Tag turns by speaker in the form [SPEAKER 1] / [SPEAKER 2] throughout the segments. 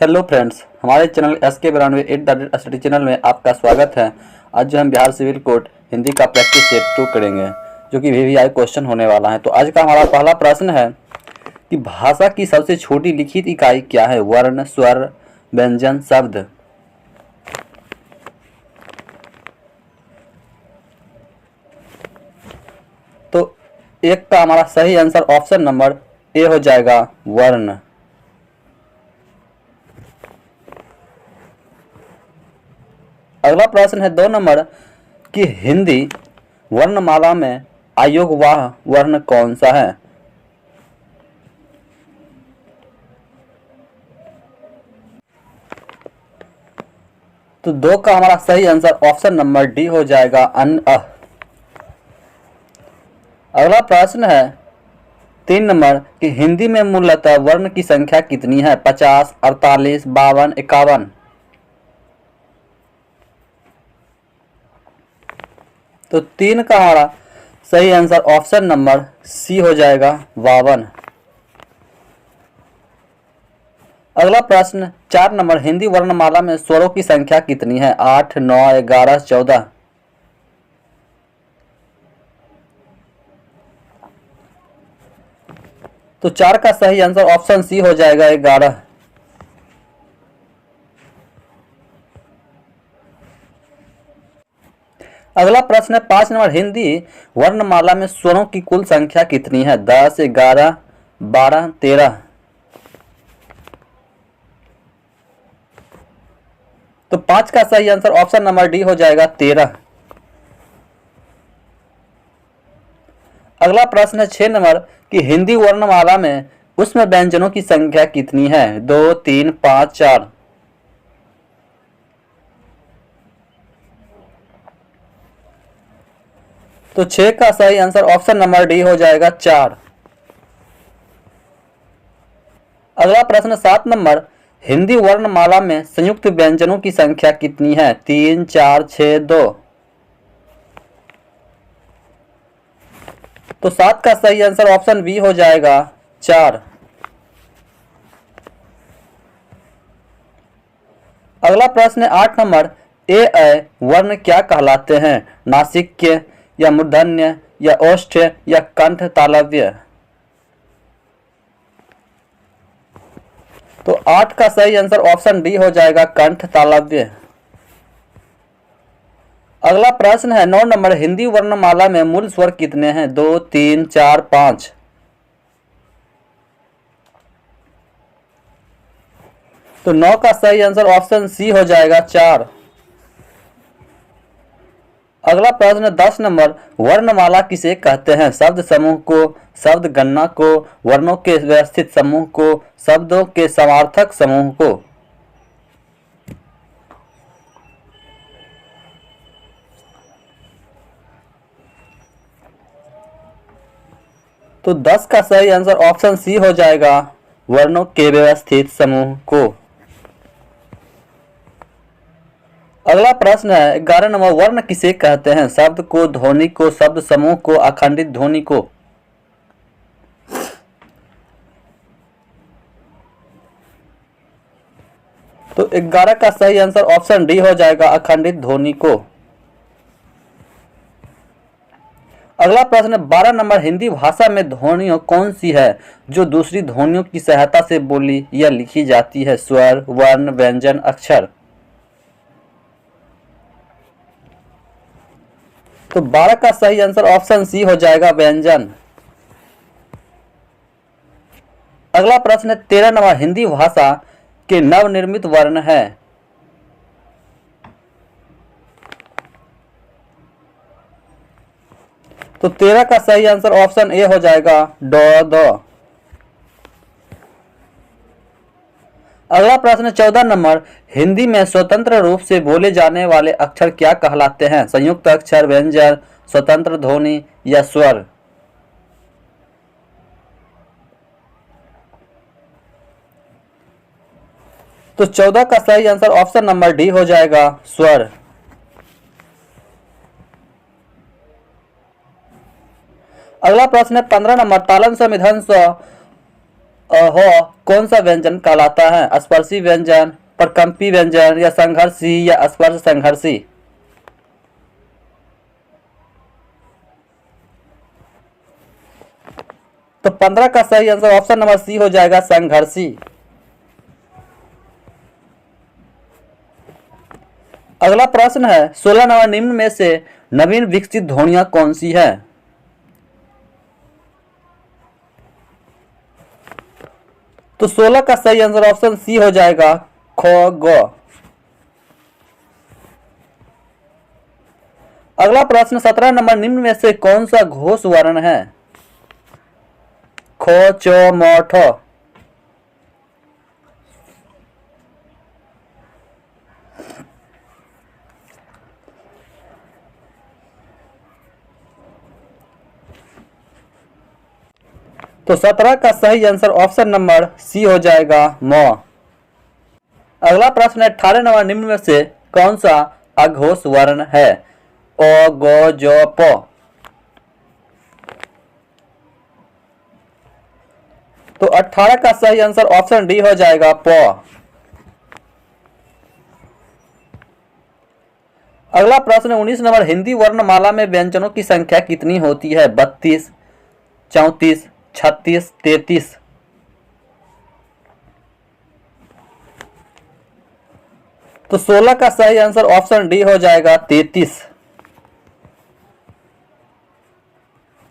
[SPEAKER 1] Hello friends, हमारे channel SK92 study channel में आपका स्वागत है। आज जो हम बिहार सिविल कोड हिंदी का प्रैक्टिस सेट 2 करेंगे, जो कि VVI क्वेश्चन होने वाला है। तो आज का हमारा पहला प्रश्न है कि भाषा की सबसे छोटी लिखित इकाई क्या है? वर्ण, स्वर, व्यंजन, शब्द। तो एक का हमारा सही आंसर ऑप्शन नंबर ए हो जाएगा, वर्ण। अगला प्रश्न है 2 नंबर कि हिंदी वर्णमाला में अयोगवाह वर्ण कौन सा है? तो 2 का हमारा सही आंसर ऑप्शन नंबर डी हो जाएगा, अन अ। अगला प्रश्न है 3 नंबर कि हिंदी में मूलतः वर्ण की संख्या कितनी है? 50, 48, 52, 51। तो 3 का हमारा सही आंसर ऑप्शन नंबर सी हो जाएगा, 52। अगला प्रश्न 4 नंबर हिंदी वर्णमाला में स्वरों की संख्या कितनी है? 8, 9, 11, 14। तो 4 का सही आंसर ऑप्शन सी हो जाएगा, 11। अगला प्रश्न है 5 नंबर हिंदी वर्णमाला में स्वरों की कुल संख्या कितनी है? 10, 11, 12, 13। तो 5 का सही आंसर ऑप्शन नंबर डी हो जाएगा, 13। अगला प्रश्न है 6 नंबर कि हिंदी वर्णमाला में उसमें व्यंजनों की संख्या कितनी है? 2, 3, 5, 4। तो 6 का सही आंसर ऑप्शन नंबर डी हो जाएगा, 4। अगला प्रश्न 7 नंबर हिंदी वर्णमाला में संयुक्त व्यंजनों की संख्या कितनी है? 3, 4, 6, 2। तो 7 का सही आंसर ऑप्शन बी हो जाएगा, 4। अगला प्रश्न है 8 नंबर ए वर्ण क्या कहलाते हैं? नासिक्य या मूर्धन्य या ओष्ठ्य या कंठ तालव्य। तो 8 का सही आंसर ऑप्शन डी हो जाएगा, कंठ तालव्य। अगला प्रश्न है 9 नंबर हिंदी वर्णमाला में मूल स्वर कितने हैं? 2, 3, 4, 5। तो 9 का सही आंसर ऑप्शन सी हो जाएगा, 4। अगला प्रश्न 10 नंबर वर्णमाला किसे कहते हैं? शब्द समूह को, शब्द गणना को, वर्णों के व्यवस्थित समूह को, शब्दों के समार्थक समूह को। तो 10 का सही आंसर ऑप्शन सी हो जाएगा, वर्णों के व्यवस्थित समूह को। अगला प्रश्न है 11 नंबर वर्ण किसे कहते हैं? शब्द को, ध्वनि को, शब्द समूह को, अखंडित ध्वनि को। तो 11 का सही आंसर ऑप्शन डी हो जाएगा, अखंडित ध्वनि को। अगला प्रश्न 12 नंबर हिंदी भाषा में ध्वनियों कौन सी है जो दूसरी ध्वनियों की सहायता से बोली या लिखी जाती है? स्वर, वर्ण, व्यंजन, अक्षर। तो 12 का सही आंसर ऑप्शन सी हो जाएगा, व्यंजन। अगला प्रश्न 13 नंबर हिंदी भाषा के नवनिर्मित वर्ण है? तो 13 का सही आंसर ऑप्शन ए हो जाएगा, ड, द। अगला प्रश्न 14 नंबर हिंदी में स्वतंत्र रूप से बोले जाने वाले अक्षर क्या कहलाते हैं? संयुक्त अक्षर, व्यंजन, स्वतंत्र ध्वनि या स्वर। तो 14 का सही आंसर ऑप्शन नंबर डी हो जाएगा, स्वर। अगला प्रश्न है 15 नंबर तालन स, मिधन स हो कौन सा व्यंजन कहलाता है? स्पर्शी व्यंजन, प्रकंपी व्यंजन या संघर्षी या स्पर्श संघर्षी? तो 15 का सही आंसर ऑप्शन नंबर सी हो जाएगा, संघर्षी। अगला प्रश्न है 16 नंबर, निम्न में से नवीन विकसित ध्वनियां कौन सी है? तो 16 का सही आंसर ऑप्शन सी हो जाएगा, ख ग। अगला प्रश्न 17 नंबर, निम्न में से कौन सा घोष वर्ण है? ख च म ठ। तो 17 का सही आंसर ऑप्शन नंबर सी हो जाएगा, म। अगला प्रश्न है 18 नंबर, निम्न में से कौन सा अघोष वर्ण है? अ ग ज प। तो 18 का सही आंसर ऑप्शन डी हो जाएगा, प। अगला प्रश्न 19 नंबर, हिंदी वर्णमाला में व्यंजनों की संख्या कितनी होती है? 32, 34, 36, 33? तो 16 का सही आंसर ऑप्शन डी हो जाएगा, 33।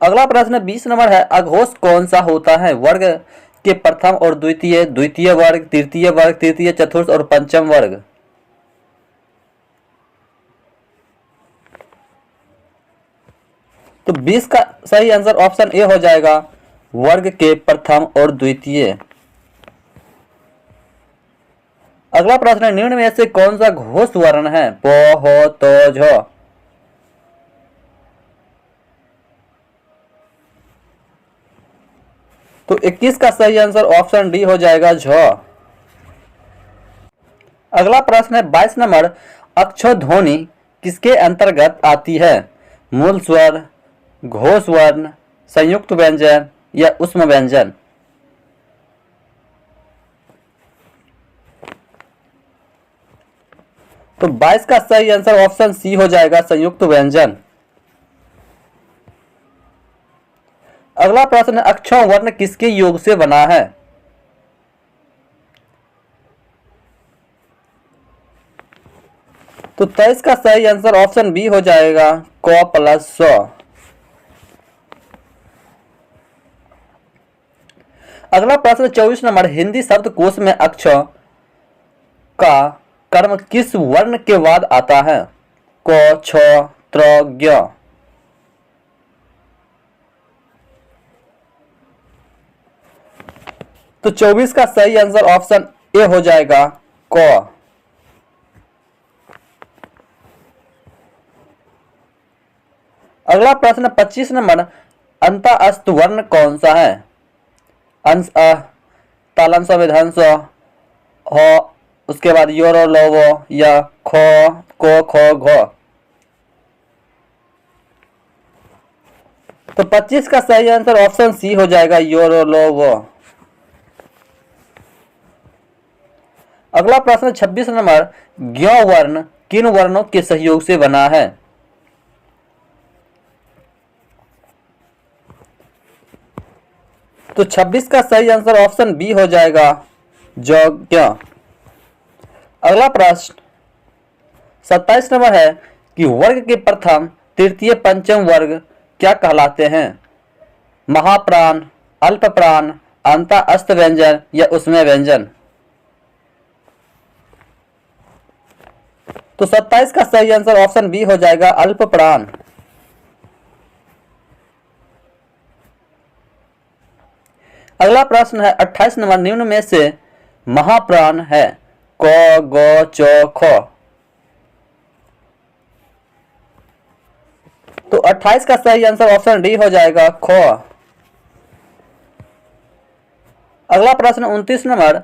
[SPEAKER 1] अगला प्रश्न 20 नंबर है, अघोष कौन सा होता है? वर्ग के प्रथम और द्वितीय, द्वितीय वर्ग, तृतीय चतुर्थ और पंचम वर्ग? तो 20 का सही आंसर ऑप्शन ए हो जाएगा, वर्ग के प्रथम और द्वितीय। अगला प्रश्न, निम्न में से कौन सा घोष वर्ण है? प ह त झ? तो 21 का सही आंसर ऑप्शन डी हो जाएगा, झ। अगला प्रश्न है 22 नंबर, अक्षर ध्वनि किसके अंतर्गत आती है? मूल स्वर, घोष वर्ण, संयुक्त व्यंजन या ऊष्म व्यंजन? तो 22 का सही आंसर ऑप्शन सी हो जाएगा, संयुक्त व्यंजन। अगला प्रश्न है, अक्षर वर्ण किसके योग से बना है? तो 23 का सही आंसर ऑप्शन बी हो जाएगा, क प्लस स। अगला प्रश्न 24 नंबर, हिंदी शब्दकोश में अक्षर का कर्म किस वर्ण के बाद आता है? क, छ, त्र, ज्ञ? तो 24 का सही आंसर ऑप्शन ए हो जाएगा, क। अगला प्रश्न 25 नंबर, अंतःस्थ वर्ण कौन सा है? अंश अ, तालंश विधंस ह, उसके बाद योर और लव या ख, को, ख, घ? तो 25 का सही आंसर ऑप्शन सी हो जाएगा, योर और लव। अगला प्रश्न 26 नंबर, ज्ञ वर्ण किन वर्णों के सहयोग से बना है? तो 26 का सही आंसर ऑप्शन बी हो जाएगा, ज्ञ। अगला प्रश्न 27 नंबर है कि वर्ग के प्रथम, तृतीय, पंचम वर्ग क्या कहलाते हैं? महाप्राण, अल्प प्राण, अंतःस्थ व्यंजन या ऊष्म व्यंजन? तो 27 का सही आंसर ऑप्शन बी हो जाएगा, अल्प प्राण। अगला प्रश्न है 28 नंबर, निम्न में से महाप्राण है? क, ग, च, ख? तो 28 का सही आंसर ऑप्शन डी हो जाएगा, ख। अगला प्रश्न 29 नंबर,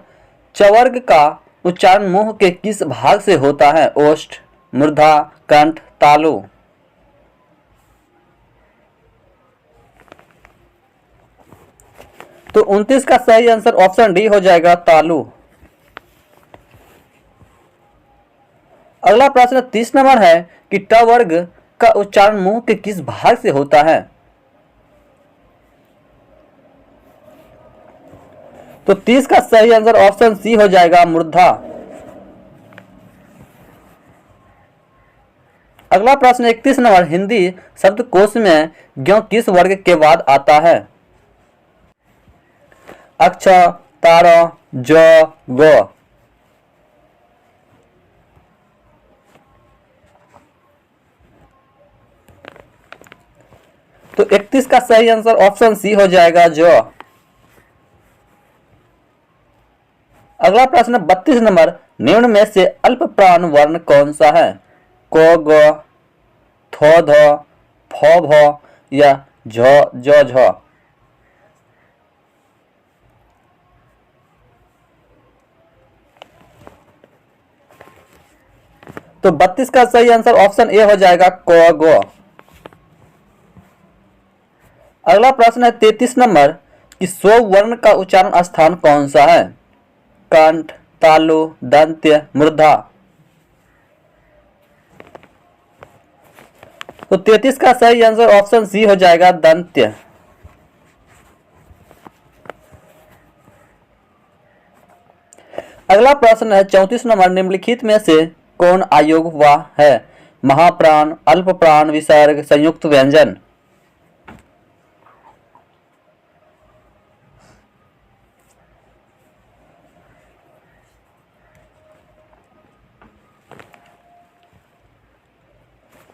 [SPEAKER 1] चवर्ग का उच्चारण मुंह के किस भाग से होता है? ओष्ठ, मूर्धा, कंठ, तालु? तो 29 का सही आंसर ऑप्शन डी हो जाएगा, तालु। अगला प्रश्न 30 नंबर है कि ट वर्ग का उच्चारण मुंह के किस भाग से होता है? तो 30 का सही आंसर ऑप्शन सी हो जाएगा, मूर्धा। अगला प्रश्न 31 नंबर, हिंदी शब्दकोश में ज्ञ किस वर्ग के बाद आता है? अक्ष, तार, ज, व। तो 31 का सही आंसर ऑप्शन सी हो जाएगा, ज। अगला प्रश्न 32 नंबर, निम्न में से अल्प प्राण वर्ण कौन सा है? क, ग, थ, ध, फ, भ या झ, ज, झ। तो 32 का सही आंसर ऑप्शन ए हो जाएगा, क, ग। अगला प्रश्न है 33 नंबर कि स्व वर्ण का उच्चारण स्थान कौन सा है? कंठ, तालु, दंत्य, मूर्धा। तो 33 का सही आंसर ऑप्शन सी हो जाएगा, दंत्य। अगला प्रश्न है 34 नंबर, निम्नलिखित में से कौन अयोग हुआ है? महाप्राण, अल्प प्राण, विसर्ग, संयुक्त व्यंजन।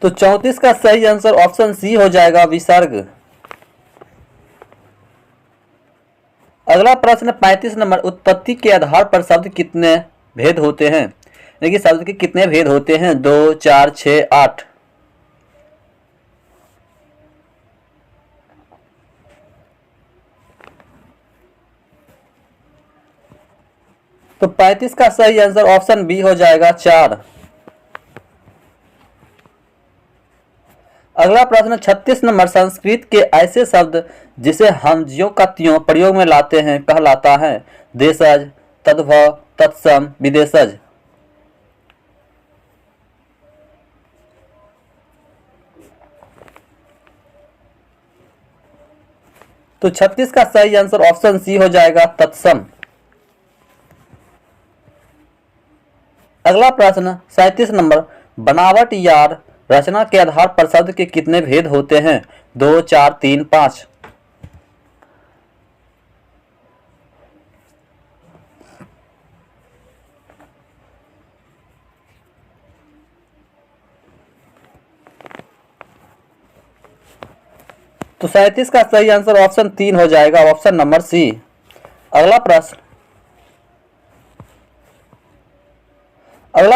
[SPEAKER 1] तो 34 का सही आंसर ऑप्शन सी हो जाएगा, विसर्ग। अगला प्रश्न 35 नंबर, उत्पत्ति के आधार पर शब्द कितने भेद होते हैं? देखिए शब्द के कितने भेद होते हैं? 2, 4, 6, 8। तो 35 का सही आंसर ऑप्शन बी हो जाएगा, 4। अगला प्रश्न 36 नंबर, संस्कृत के ऐसे शब्द जिसे हम ज्यों का त्यों प्रयोग में लाते हैं कहलाता है? देशज, तद्भव, तत्सम, विदेशज। तो 36 का सही आंसर ऑप्शन सी हो जाएगा, तत्सम। अगला प्रश्न 37 नंबर, बनावट या रचना के आधार पर शब्द के कितने भेद होते हैं? 2, 4, 3, 5। तो 37 का सही आंसर ऑप्शन 3 हो जाएगा, ऑप्शन नंबर सी। अगला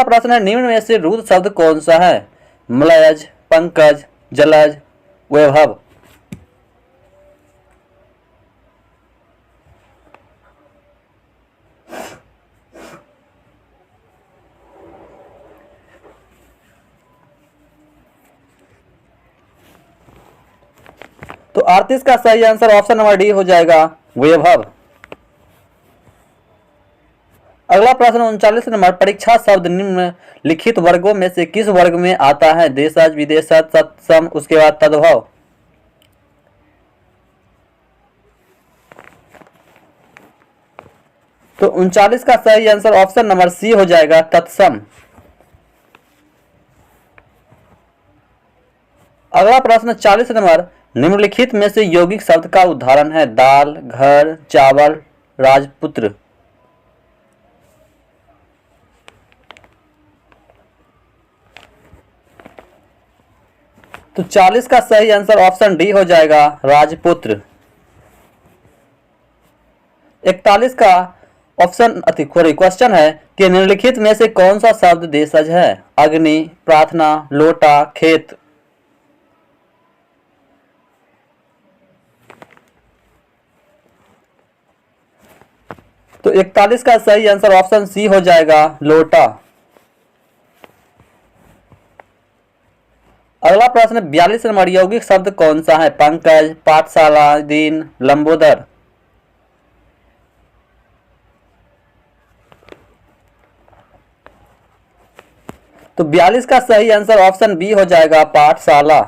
[SPEAKER 1] प्रश्न है, निम्न में से रुद्र शब्द कौन सा है? मलयज, पंकज, जलज, वैभव। तो 38 का सही आंसर ऑप्शन नंबर डी हो जाएगा, वैभव। अगला प्रश्न 39 नंबर, परीक्षा शब्द निम्न लिखित वर्गों में से किस वर्ग में आता है? देशज, विदेशज, तत्सम, उसके बाद तद्भव। तो 39 का सही आंसर ऑप्शन नंबर सी हो जाएगा, तत्सम। अगला प्रश्न 40 नंबर, निम्नलिखित में से यौगिक शब्द का उदाहरण है? दाल, घर, चावल, राजपुत्र। तो 40 का सही आंसर ऑप्शन डी हो जाएगा, राजपुत्र। 41 का ऑप्शन क्वेश्चन है कि निम्नलिखित में से कौन सा शब्द देशज है? अग्नि, प्रार्थना, लोटा, खेत। तो 41 का सही आंसर ऑप्शन सी हो जाएगा, लोटा। अगला प्रश्न 42 नंबर, यौगिक शब्द कौन सा है? पंकज, पाठशाला, दीन, लंबोदर। तो 42 का सही आंसर ऑप्शन बी हो जाएगा, पाठशाला।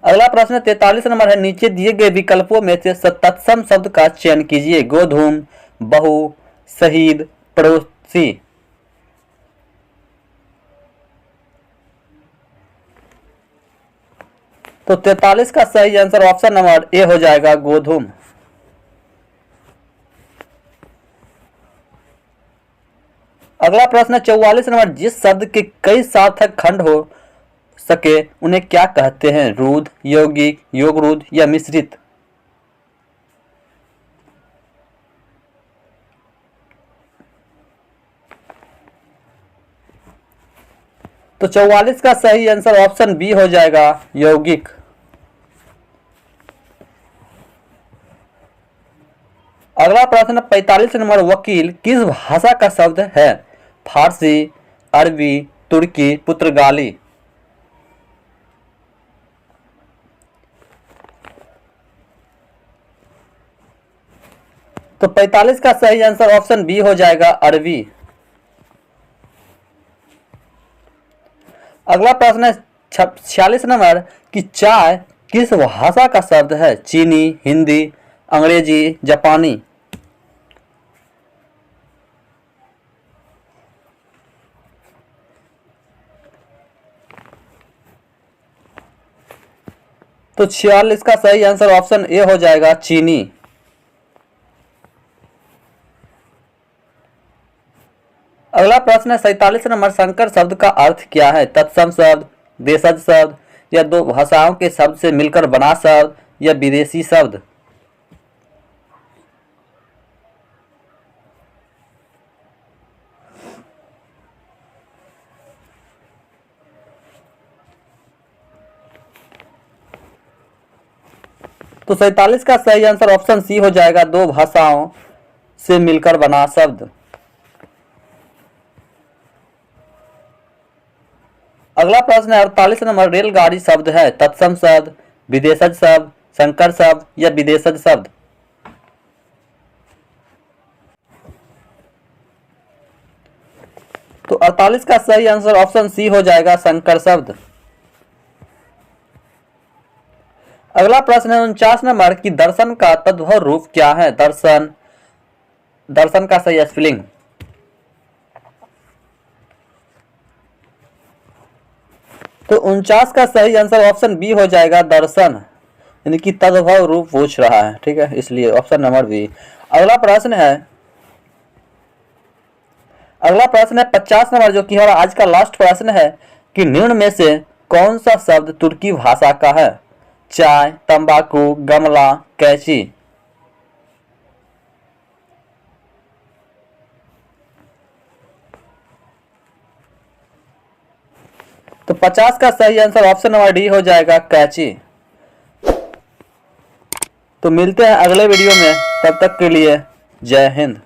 [SPEAKER 1] अगला प्रश्न 43 नंबर है, नीचे दिए गए विकल्पों में से तत्सम शब्द का चयन कीजिए। गोधूम, बहु, शहीद, पड़ोसी। तो 43 का सही आंसर ऑप्शन नंबर ए हो जाएगा, गोधूम। अगला प्रश्न 44 नंबर, जिस शब्द के कई सार्थक खंड हो सके उन्हें क्या कहते हैं? रूढ़, यौगिक, योगरूढ़ या मिश्रित। तो 44 का सही आंसर ऑप्शन बी हो जाएगा, यौगिक। अगला प्रश्न 45 नंबर, वकील किस भाषा का शब्द है? फारसी, अरबी, तुर्की, पुर्तगाली। तो 45 का सही आंसर ऑप्शन बी हो जाएगा, अरबी। अगला प्रश्न है 46 नंबर कि चाय किस भाषा का शब्द है? चीनी, हिंदी, अंग्रेजी, जापानी। तो 46 का सही आंसर ऑप्शन ए हो जाएगा, चीनी। अगला प्रश्न है 47 नंबर, संकर शब्द का अर्थ क्या है? तत्सम शब्द, देशज शब्द या दो भाषाओं के शब्द से मिलकर बना शब्द या विदेशी शब्द। तो 47 का सही आंसर ऑप्शन सी हो जाएगा, दो भाषाओं से मिलकर बना शब्द। अगला प्रश्न है 48 नंबर, रेलगाड़ी शब्द है तत्सम शब्द, विदेशज शब्द, संकर शब्द या विदेशज शब्द। तो 48 का सही आंसर ऑप्शन सी हो जाएगा, संकर शब्द। अगला प्रश्न है 49 नंबर कि दर्शन का तद्भव रूप क्या है? दर्शन, दर्शन का सही स्पेलिंग। तो 49 का सही आंसर ऑप्शन बी हो जाएगा, दर्शन, यानी कि तद्भव रूप पूछ रहा है, ठीक है, इसलिए ऑप्शन नंबर बी। अगला प्रश्न है 50 नंबर, जो कि हमारा आज का लास्ट प्रश्न है कि निम्न में से कौन सा शब्द तुर्की भाषा का है? चाय, तंबाकू, गमला, कैंची। तो 50 का सही आंसर ऑप्शन नंबर डी हो जाएगा, कैंची। तो मिलते हैं अगले वीडियो में, तब तक के लिए जय हिंद।